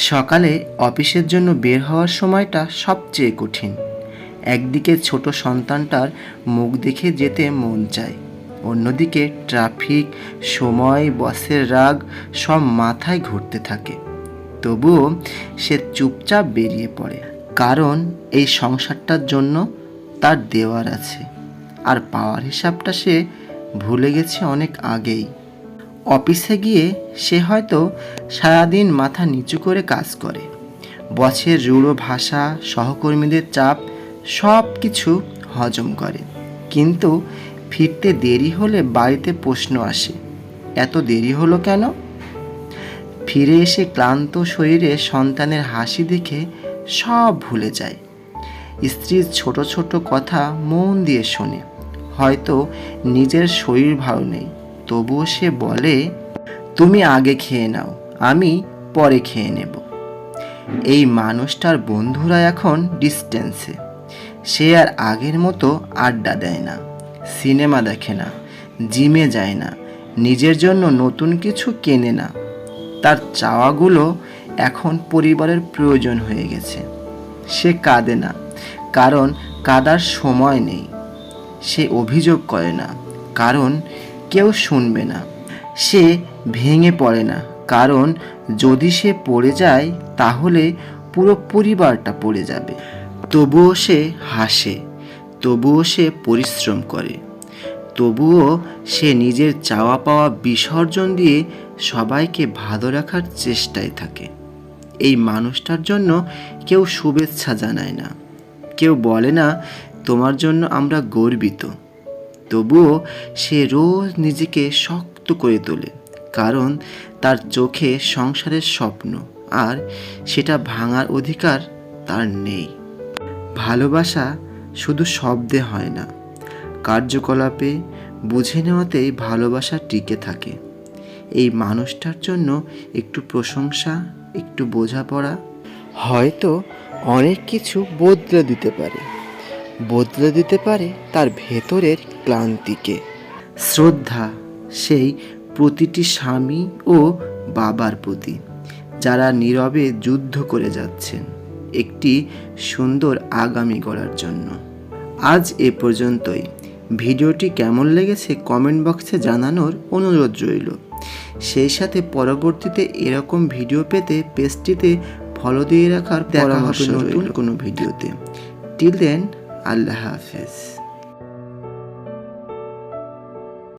সকালে অফিসের জন্য বের হওয়ার সময়টা সবচেয়ে কঠিন। একদিকে ছোট সন্তানটার মুখ দেখে যেতে মন চায়, অন্যদিকে ট্রাফিক, সময়, বসের রাগ সব মাথায় ঘুরতে থাকে। তবুও সে চুপচাপ বেরিয়ে পড়ে, কারণ এই সংসারটার জন্য তার দেওয়ার আছে, আর পাওয়ার হিসাবটা সে ভুলে গেছে অনেক আগেই। অফিসে গিয়ে সে হয়তো সারাদিন মাথা নিচু করে কাজ করে, বসের রূঢ় ভাষা, সহকর্মীদের চাপ সব কিছু হজম করে। কিন্তু ফিরতে দেরি হলে বাড়িতে প্রশ্ন আসে, এত দেরি হলো কেন? ফিরে এসে ক্লান্ত শরীরে সন্তানের হাসি দেখে সব ভুলে যায়। স্ত্রীর ছোট ছোট কথা মন দিয়ে শোনে, হয়তো নিজের শরীর ভালো নেই, তবুও সে বলে, তুমি আগে খেয়ে নাও, আমি পরে খেয়ে নেব। এই মানুষটার বন্ধুরা এখন ডিস্টেন্সে। সে আর আগের মতো আড্ডা দেয় না, সিনেমা দেখে না, জিমে যায় না, নিজের জন্য নতুন কিছু কেনে না। তার চাওয়াগুলো এখন পরিবারের প্রয়োজন হয়ে গেছে। সে কাঁদে না, কারণ কাঁদার সময় নেই। সে অভিযোগ করে না, কারণ কেউ শুনবে না। সে ভেঙে পড়ে না, কারণ যদি সে পড়ে যায় তাহলে পুরো পরিবারটা পড়ে যাবে। তবুও সে হাসে, তবুও সে পরিশ্রম করে, তবুও সে নিজের চাওয়া পাওয়া বিসর্জন দিয়ে সবাইকে ভালো রাখার চেষ্টায় থাকে। এই মানুষটার জন্য কেউ শুভেচ্ছা জানায় না, কেউ বলে না তোমার জন্য আমরা গর্বিত। তবুও সে রোজ নিজেকে শক্ত করে তোলে, কারণ তার চোখে সংসারের স্বপ্ন, আর সেটা ভাঙার অধিকার তার নেই। ভালোবাসা শুধু শব্দে হয় না, কার্যকলাপে বুঝে নেওয়াতেই ভালোবাসা টিকে থাকে। এই মানুষটার জন্য একটু প্রশংসা, একটু বোঝাপড়া হয়তো অনেক কিছু বদলে দিতে পারে তার ভেতরের ক্লান্তিকে। শ্রদ্ধা সেই প্রতিটি স্বামী ও বাবার প্রতি, যারা নীরবে যুদ্ধ করে যাচ্ছেন একটি সুন্দর আগামী গড়ার জন্য। আজ এ পর্যন্তই। ভিডিওটি কেমন লেগেছে কমেন্ট বক্সে জানানোর অনুরোধ রইল। সেই সাথে পরবর্তীতে এরকম ভিডিও পেতে পেজটিতে ফলো দিয়ে রাখার পরামর্শ রইল নতুন কোনো ভিডিওতে। টিল দেন, আল্লাহ হাফেজ।